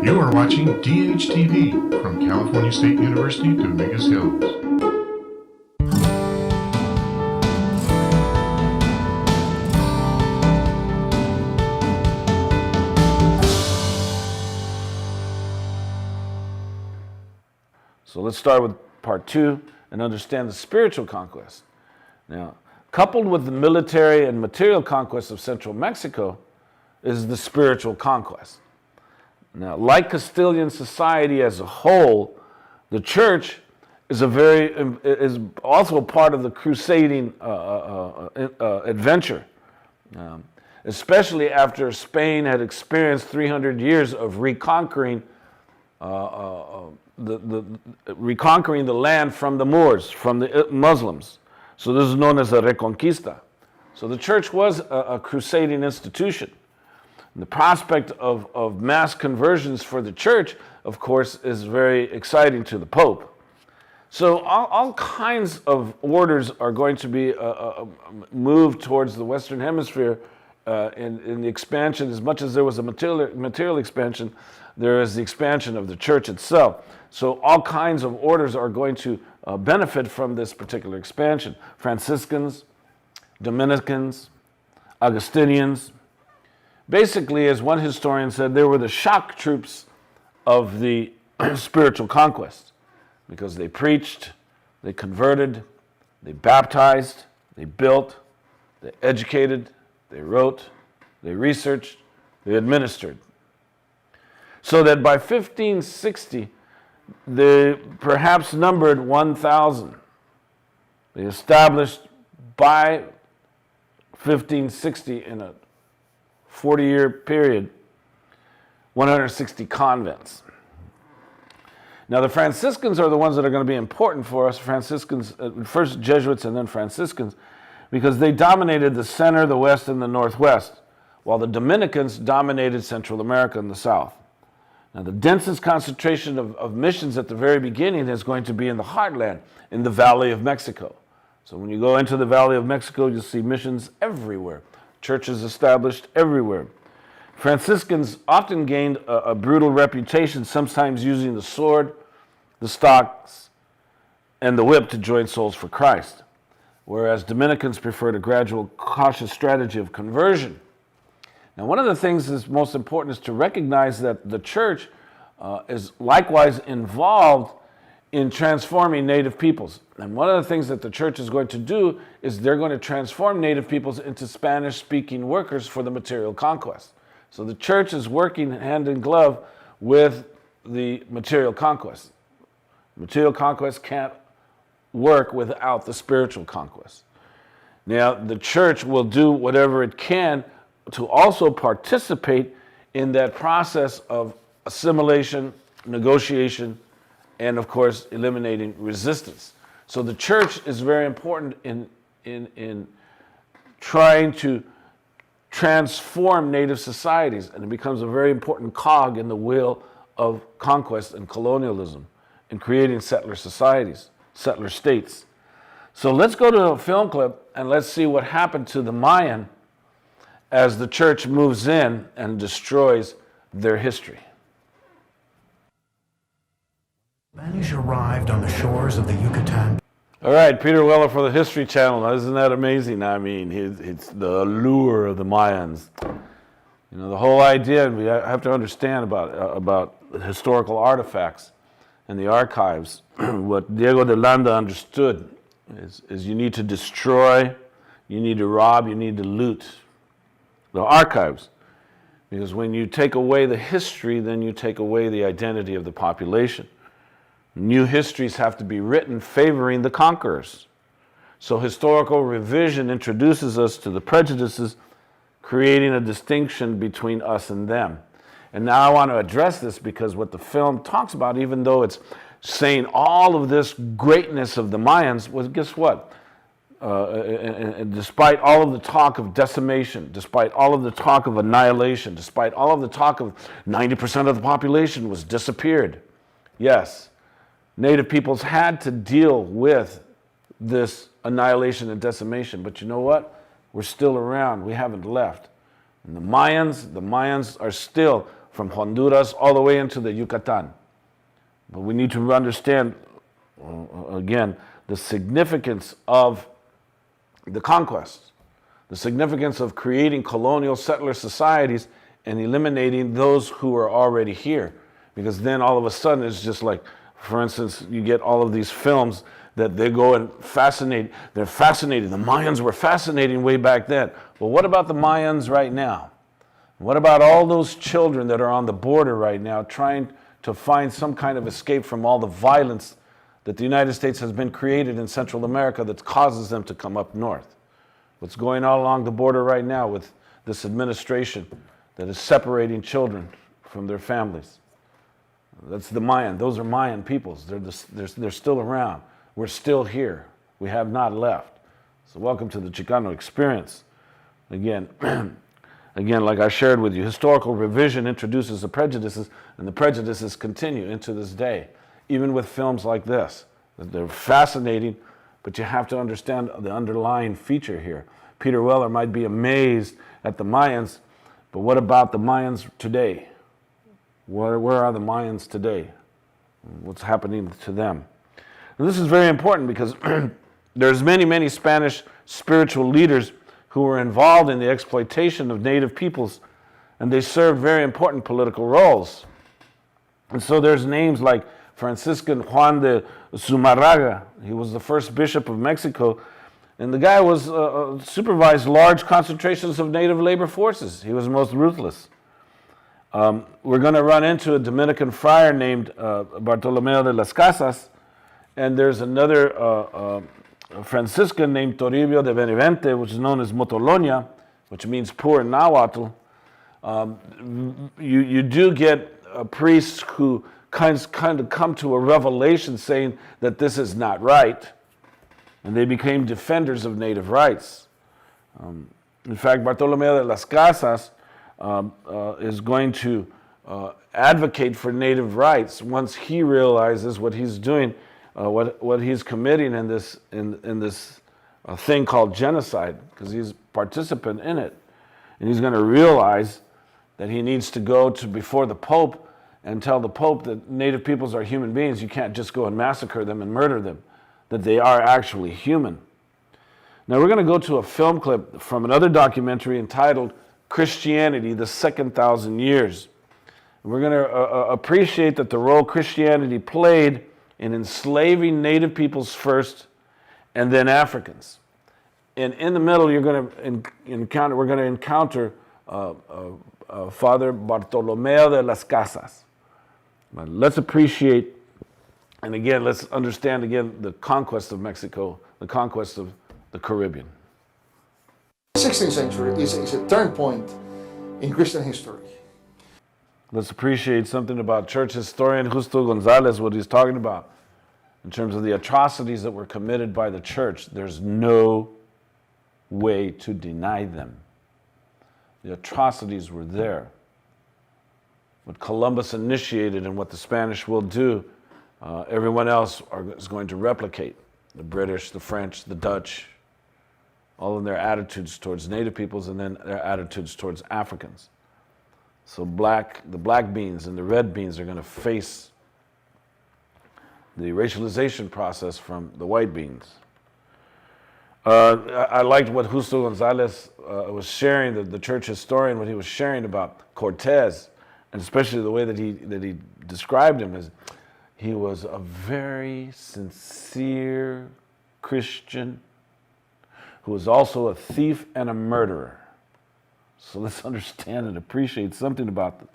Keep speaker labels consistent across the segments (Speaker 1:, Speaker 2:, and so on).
Speaker 1: You are watching DHTV from California State University, Dominguez Hills.
Speaker 2: So let's start with part 2 and understand the spiritual conquest. Now, coupled with the military and material conquest of central Mexico is the spiritual conquest. Now, like Castilian society as a whole, the church is also a part of the crusading adventure, especially after Spain had experienced 300 years of reconquering the land from the Moors, from the Muslims. So this is known as a Reconquista. So the church was a crusading institution. And the prospect of mass conversions for the church, of course, is very exciting to the Pope. So all kinds of orders are going to be moved towards the Western Hemisphere in the expansion. As much as there was a material expansion, there is the expansion of the church itself. So all kinds of orders are going to benefit from this particular expansion. Franciscans, Dominicans, Augustinians. Basically, as one historian said, they were the shock troops of the spiritual conquest because they preached, they converted, they baptized, they built, they educated, they wrote, they researched, they administered. So that by 1560, they perhaps numbered 1,000. They established by 1560 in a 40-year period, 160 convents. Now the Franciscans are the ones that are going to be important for us. Franciscans, first Jesuits and then Franciscans, because they dominated the center, the west, and the northwest, while the Dominicans dominated Central America and the south. Now the densest concentration of missions at the very beginning is going to be in the heartland, in the Valley of Mexico. So when you go into the Valley of Mexico, you'll see missions everywhere. Churches established everywhere. Franciscans often gained a brutal reputation, sometimes using the sword, the stocks, and the whip to join souls for Christ, whereas Dominicans preferred a gradual, cautious strategy of conversion. Now, one of the things that's most important is to recognize that the church is likewise involved in transforming native peoples. And one of the things that the church is going to do is they're going to transform native peoples into Spanish-speaking workers for the material conquest. So the church is working hand in glove with the material conquest. Material conquest can't work without the spiritual conquest. Now, the church will do whatever it can to also participate in that process of assimilation, negotiation, and of course, eliminating resistance. So the church is very important in trying to transform native societies, and it becomes a very important cog in the wheel of conquest and colonialism in creating settler societies, settler states. So let's go to a film clip and let's see what happened to the Mayan as the church moves in and destroys their history.
Speaker 3: Spanish arrived on the shores of the Yucatan.
Speaker 2: All right, Peter Weller for the History Channel. Now, isn't that amazing? I mean, it's the allure of the Mayans. You know, the whole idea, we have to understand about historical artifacts and the archives. What Diego de Landa understood is you need to destroy, you need to rob, you need to loot the archives. Because when you take away the history, then you take away the identity of the population. New histories have to be written favoring the conquerors. So historical revision introduces us to the prejudices, creating a distinction between us and them. And now I want to address this because what the film talks about, even though it's saying all of this greatness of the Mayans, was guess what? And despite all of the talk of decimation, despite all of the talk of annihilation, despite all of the talk of 90% of the population was disappeared, yes, native peoples had to deal with this annihilation and decimation. But you know what? We're still around. We haven't left. And the Mayans are still from Honduras all the way into the Yucatan. But we need to understand, again, the significance of the conquest, the significance of creating colonial settler societies and eliminating those who are already here. Because then all of a sudden it's just like, for instance, you get all of these films that they go and fascinate. They're fascinating. The Mayans were fascinating way back then. Well, what about the Mayans right now? What about all those children that are on the border right now trying to find some kind of escape from all the violence that the United States has been created in Central America that causes them to come up north? What's going on along the border right now with this administration that is separating children from their families? That's the Mayan. Those are Mayan peoples. They're still around. We're still here. We have not left. So welcome to the Chicano experience. Again, like I shared with you, historical revision introduces the prejudices, and the prejudices continue into this day, even with films like this. They're fascinating, but you have to understand the underlying feature here. Peter Weller might be amazed at the Mayans, but what about the Mayans today? Where are the Mayans today? What's happening to them? And this is very important because there's many Spanish spiritual leaders who were involved in the exploitation of native peoples, and they served very important political roles. And so there's names like Franciscan Juan de Zumarraga. He was the first bishop of Mexico, and the guy was supervised large concentrations of native labor forces. He was most ruthless. We're going to run into a Dominican friar named Bartolomeo de las Casas, and there's another Franciscan named Toribio de Benavente, which is known as Motolonia, which means poor in Nahuatl. You do get priests who kind of come to a revelation saying that this is not right, and they became defenders of native rights. In fact, Bartolomeo de las Casas is going to advocate for native rights once he realizes what he's doing, what he's committing in this thing called genocide, because he's a participant in it, and he's going to realize that he needs to go to before the Pope and tell the Pope that native peoples are human beings. You can't just go and massacre them and murder them, that they are actually human. Now we're going to go to a film clip from another documentary entitled Christianity, the Second Thousand Years. We're going to appreciate that the role Christianity played in enslaving native peoples first and then Africans. And in the middle, we're going to encounter Father Bartolomeo de las Casas. But let's appreciate, and again, let's understand again the conquest of Mexico, the conquest of the Caribbean.
Speaker 4: The 16th century is a turn point in Christian history.
Speaker 2: Let's appreciate something about church historian Justo Gonzalez, what he's talking about in terms of the atrocities that were committed by the church. There's no way to deny them. The atrocities were there. What Columbus initiated and what the Spanish will do, everyone else is going to replicate. The British, the French, the Dutch, all in their attitudes towards native peoples and then their attitudes towards Africans. So the black beans and the red beans are going to face the racialization process from the white beans. I liked what Justo Gonzalez was sharing, the church historian, what he was sharing about Cortez, and especially the way that he described him as he was a very sincere Christian who was also a thief and a murderer. So let's understand and appreciate something about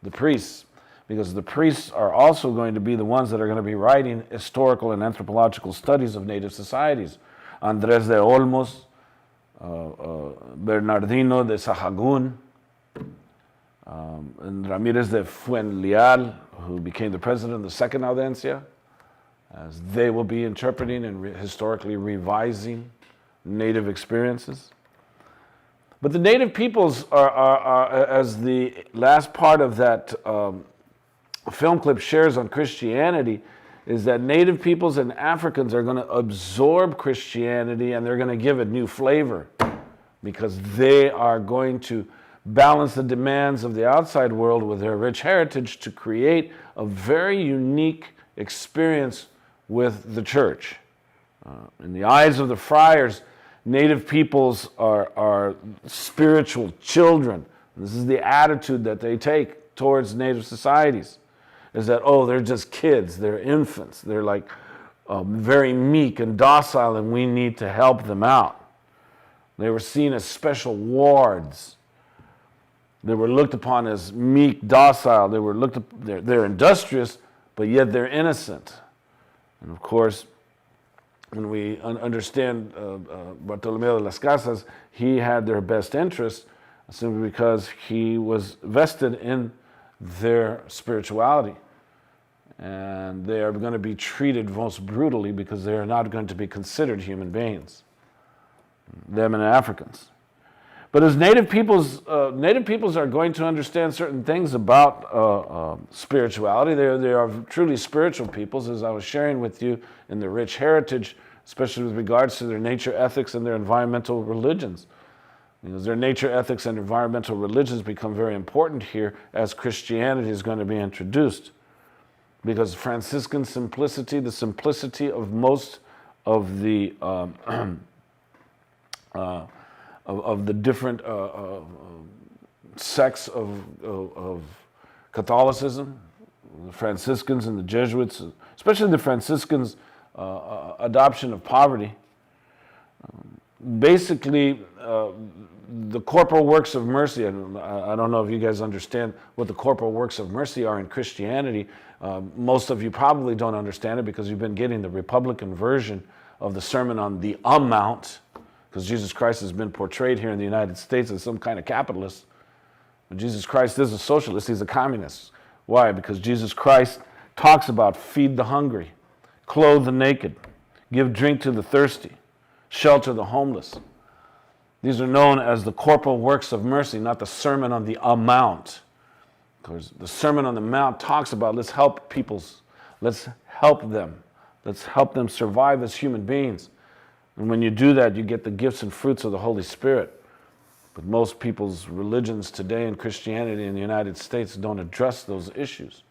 Speaker 2: the priests, because the priests are also going to be the ones that are going to be writing historical and anthropological studies of native societies. Andrés de Olmos, Bernardino de Sahagún, and Ramirez de Fuenleal, who became the president of the Second Audiencia, as they will be interpreting and historically revising native experiences. But the native peoples are, as the last part of that film clip shares on Christianity, is that native peoples and Africans are going to absorb Christianity and they're going to give it new flavor, because they are going to balance the demands of the outside world with their rich heritage to create a very unique experience with the church. In the eyes of the friars, native peoples are spiritual children. This is the attitude that they take towards native societies, is that, oh, they're just kids, they're infants, they're like very meek and docile, and we need to help them out. They were seen as special wards. They were looked upon as meek, docile. They were they're industrious, but yet they're innocent. And of course, when we understand Bartolomeo de las Casas, he had their best interest simply because he was vested in their spirituality. And they are going to be treated most brutally because they are not going to be considered human beings, them and Africans. But as native peoples are going to understand certain things about spirituality. They are truly spiritual peoples, as I was sharing with you in their rich heritage, especially with regards to their nature ethics and their environmental religions. Because their nature ethics and environmental religions become very important here as Christianity is going to be introduced. Because Franciscan simplicity, the simplicity of most of the of the different sects of Catholicism, the Franciscans and the Jesuits, especially the Franciscans' adoption of poverty. Basically, the corporal works of mercy, and I don't know if you guys understand what the corporal works of mercy are in Christianity. Most of you probably don't understand it because you've been getting the Republican version of the Sermon on the Mount, because Jesus Christ has been portrayed here in the United States as some kind of capitalist. But Jesus Christ is a socialist, he's a communist. Why? Because Jesus Christ talks about feed the hungry, clothe the naked, give drink to the thirsty, shelter the homeless. These are known as the corporal works of mercy, not the Sermon on the Mount. Because the Sermon on the Mount talks about let's help peoples, let's help them survive as human beings. And when you do that, you get the gifts and fruits of the Holy Spirit. But most people's religions today and Christianity in the United States don't address those issues.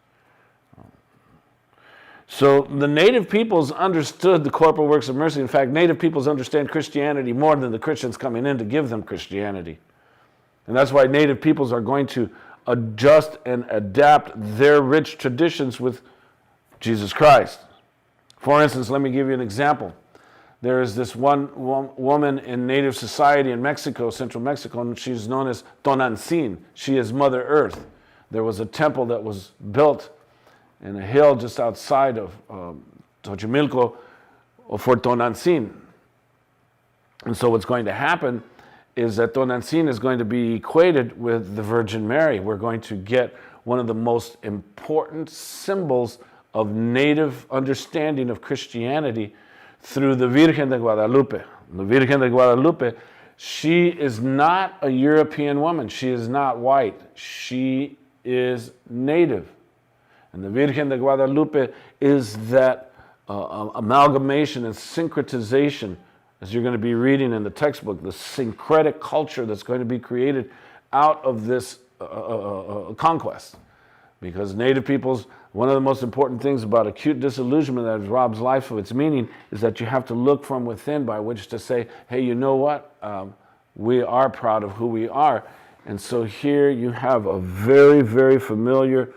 Speaker 2: So the native peoples understood the corporal works of mercy. In fact, native peoples understand Christianity more than the Christians coming in to give them Christianity. And that's why native peoples are going to adjust and adapt their rich traditions with Jesus Christ. For instance, let me give you an example. There is this one woman in native society in Mexico, central Mexico, and she's known as Tonantzin. She is Mother Earth. There was a temple that was built in a hill just outside of Xochimilco for Tonantzin. And so what's going to happen is that Tonantzin is going to be equated with the Virgin Mary. We're going to get one of the most important symbols of native understanding of Christianity through the Virgen de Guadalupe. The Virgen de Guadalupe, she is not a European woman. She is not white. She is native. And the Virgen de Guadalupe is that amalgamation and syncretization, as you're going to be reading in the textbook, the syncretic culture that's going to be created out of this conquest. Because native peoples, one of the most important things about acute disillusionment that robs life of its meaning is that you have to look from within by which to say, hey, you know what? We are proud of who we are. And so here you have a very, very familiar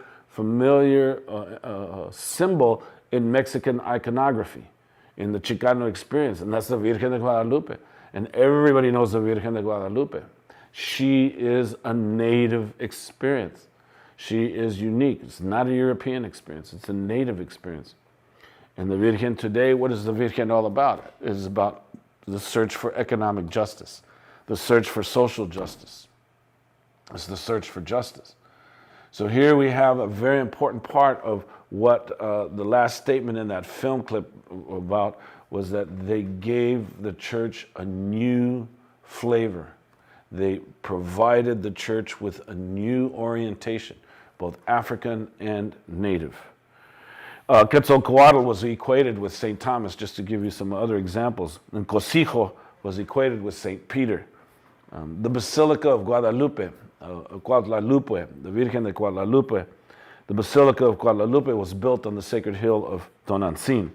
Speaker 2: symbol in Mexican iconography, in the Chicano experience, and that's the Virgen de Guadalupe. And everybody knows the Virgen de Guadalupe. She is a native experience. She is unique. It's not a European experience. It's a native experience. And the Virgen today, what is the Virgen all about? It is about the search for economic justice, the search for social justice. It's the search for justice. So here we have a very important part of what the last statement in that film clip about was that they gave the church a new flavor. They provided the church with a new orientation, both African and native. Quetzalcoatl was equated with St. Thomas, just to give you some other examples. And Cosijo was equated with St. Peter. The Basilica of Guadalupe Guadalupe, the Virgen de Guadalupe, the Basilica of Guadalupe was built on the sacred hill of Tonantzin.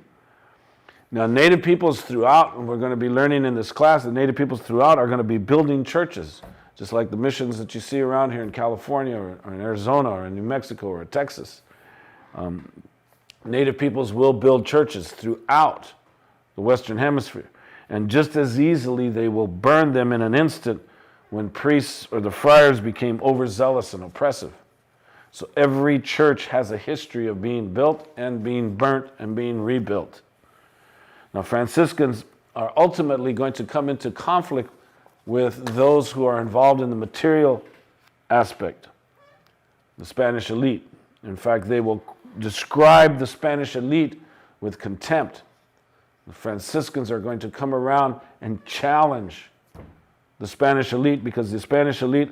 Speaker 2: Now, native peoples throughout, and we're going to be learning in this class, the native peoples throughout are going to be building churches, just like the missions that you see around here in California or in Arizona or in New Mexico or Texas. Native peoples will build churches throughout the Western Hemisphere. And just as easily, they will burn them in an instant when priests or the friars became overzealous and oppressive. So every church has a history of being built and being burnt and being rebuilt. Now, Franciscans are ultimately going to come into conflict with those who are involved in the material aspect, the Spanish elite. In fact, they will describe the Spanish elite with contempt. The Franciscans are going to come around and challenge the Spanish elite because the Spanish elite,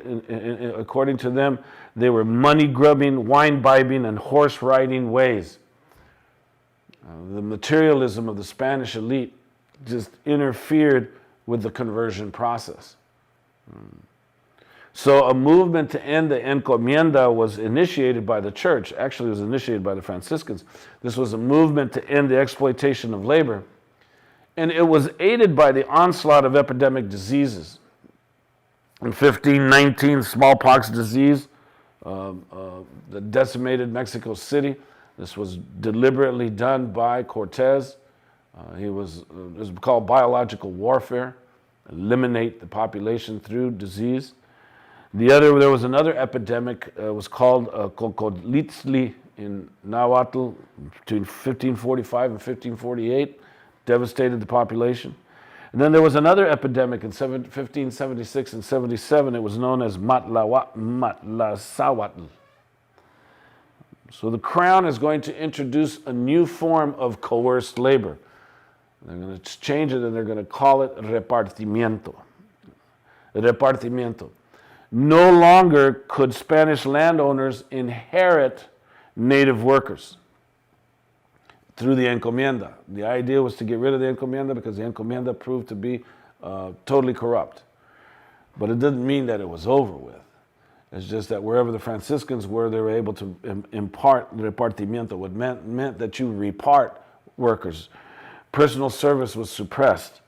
Speaker 2: according to them, they were money-grubbing, wine-bibbing, and horse-riding ways. The materialism of the Spanish elite just interfered with the conversion process. So a movement to end the encomienda was initiated by the church. Actually, it was initiated by the Franciscans. This was a movement to end the exploitation of labor. And it was aided by the onslaught of epidemic diseases. In 1519, smallpox disease that decimated Mexico City. This was deliberately done by Cortez. It was called biological warfare, eliminate the population through disease. There was another epidemic, was called Cocolitzli in Nahuatl between 1545 and 1548, devastated the population. And then there was another epidemic in 1576 and 77. It was known as Matlasahuatl. So the crown is going to introduce a new form of coerced labor. They're going to change it and they're going to call it repartimiento. Repartimiento. No longer could Spanish landowners inherit native workers through the encomienda. The idea was to get rid of the encomienda because the encomienda proved to be totally corrupt. But it didn't mean that it was over with. It's just that wherever the Franciscans were, they were able to impart repartimiento, which meant that you repart workers. Personal service was suppressed.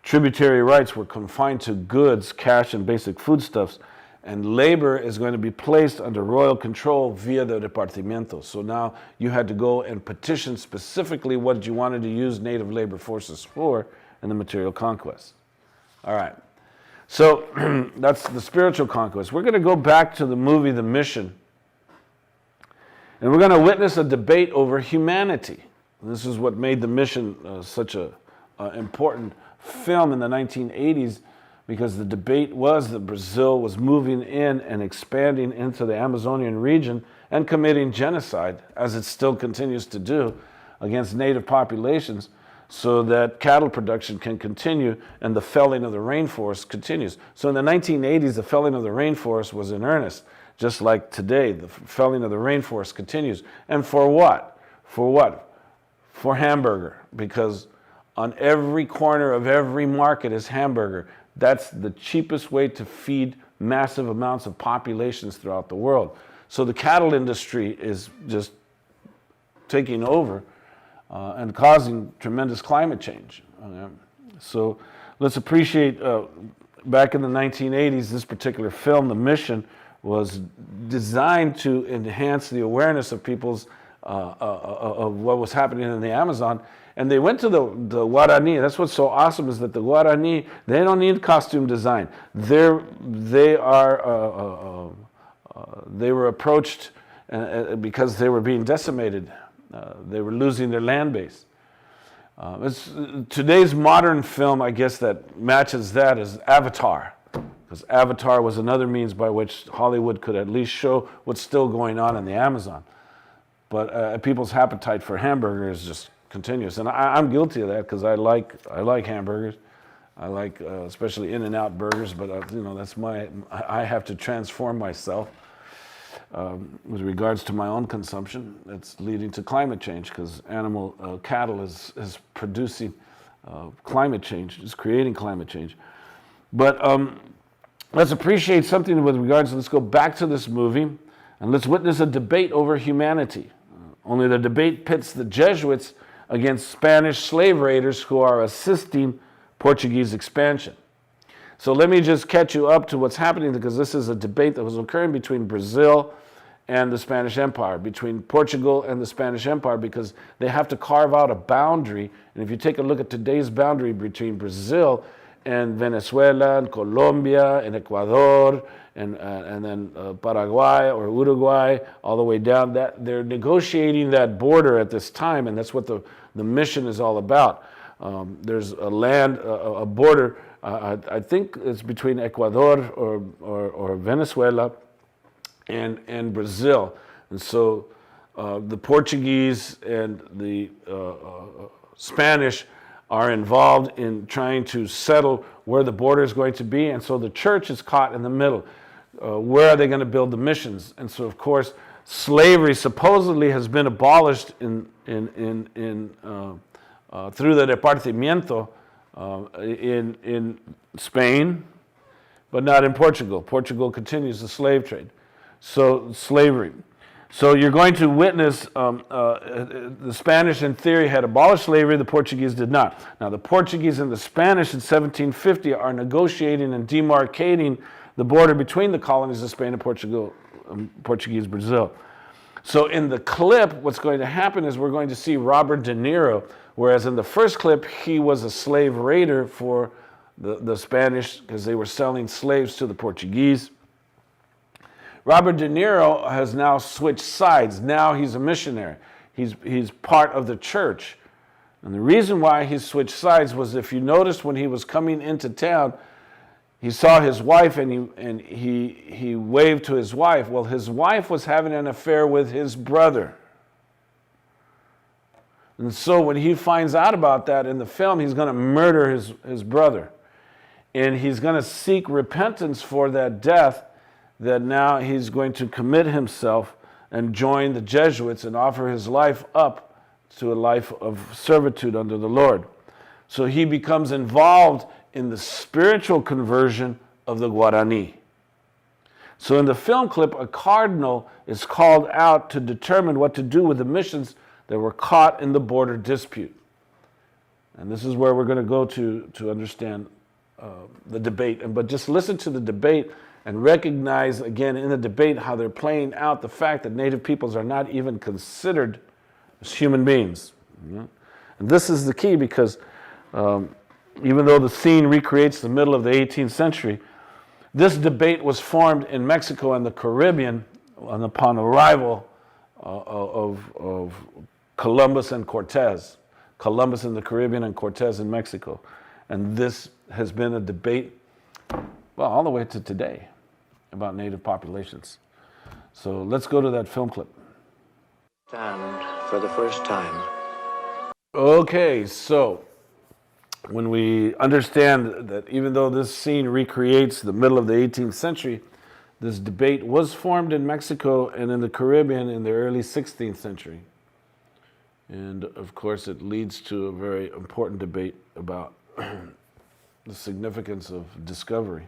Speaker 2: Tributary rights were confined to goods, cash, and basic foodstuffs. And labor is going to be placed under royal control via the repartimiento. So now you had to go and petition specifically what you wanted to use native labor forces for in the material conquest. All right. So that's the spiritual conquest. We're going to go back to the movie The Mission. And we're going to witness a debate over humanity. This is what made The Mission such an important film in the 1980s, because the debate was that Brazil was moving in and expanding into the Amazonian region and committing genocide, as it still continues to do, against native populations, so that cattle production can continue and the felling of the rainforest continues. So in the 1980s, the felling of the rainforest was in earnest, just like today, the felling of the rainforest continues. And for what? For what? For hamburger, because on every corner of every market is hamburger. That's the cheapest way to feed massive amounts of populations throughout the world. So the cattle industry is just taking over and causing tremendous climate change. So let's appreciate, back in the 1980s, this particular film, The Mission, was designed to enhance the awareness of people's, of what was happening in the Amazon. And they went to the Guarani. That's what's so awesome, is that the Guarani, they don't need costume design. They were approached because they were being decimated. They were losing their land base. Today's modern film, I guess, that matches that is Avatar, because Avatar was another means by which Hollywood could at least show what's still going on in the Amazon. But people's appetite for hamburgers just continuous, and I'm guilty of that because I like hamburgers. I like especially In-N-Out burgers, but that's I have to transform myself with regards to my own consumption. It's leading to climate change because cattle is producing climate change, is creating climate change. But let's appreciate something with regards, let's go back to this movie and let's witness a debate over humanity. Only the debate pits the Jesuits against Spanish slave raiders who are assisting Portuguese expansion. So let me just catch you up to what's happening, because this is a debate that was occurring between Brazil and the Spanish Empire, between Portugal and the Spanish Empire, because they have to carve out a boundary. And if you take a look at today's boundary between Brazil and Venezuela and Colombia and Ecuador and then Paraguay or Uruguay, all the way down, that they're negotiating that border at this time, and that's what the mission is all about. There's a border, I think it's between Ecuador or Venezuela and Brazil. And so the Portuguese and the Spanish are involved in trying to settle where the border is going to be, and so the church is caught in the middle. Where are they going to build the missions? And so, of course, slavery supposedly has been abolished through the repartimiento in Spain, but not in Portugal. Portugal continues the slave trade. So slavery. So you're going to witness the Spanish, in theory, had abolished slavery. The Portuguese did not. Now, the Portuguese and the Spanish in 1750 are negotiating and demarcating the border between the colonies of Spain and Portugal, Portuguese Brazil. So in the clip, what's going to happen is we're going to see Robert De Niro, whereas in the first clip, he was a slave raider for the Spanish because they were selling slaves to the Portuguese. Robert De Niro has now switched sides. Now he's a missionary. He's part of the church. And the reason why he switched sides was, if you noticed, when he was coming into town, he saw his wife and he waved to his wife. Well, his wife was having an affair with his brother. And so when he finds out about that in the film, he's going to murder his brother. And he's going to seek repentance for that death, that now he's going to commit himself and join the Jesuits and offer his life up to a life of servitude under the Lord. So he becomes involved in the spiritual conversion of the Guarani. So in the film clip, a cardinal is called out to determine what to do with the missions that were caught in the border dispute. And this is where we're going to go to understand the debate. But just listen to the debate and recognize, again, in the debate, how they're playing out the fact that native peoples are not even considered as human beings. And this is the key, because even though the scene recreates the middle of the 18th century, this debate was formed in Mexico and the Caribbean upon arrival of Columbus and Cortez. Columbus in the Caribbean and Cortez in Mexico. And this has been a debate, well, all the way to today, about native populations. So let's go to that film clip.
Speaker 5: Stand for the first time.
Speaker 2: Okay, so when we understand that even though this scene recreates the middle of the 18th century, this debate was formed in Mexico and in the Caribbean in the early 16th century. And of course, it leads to a very important debate about the significance of discovery.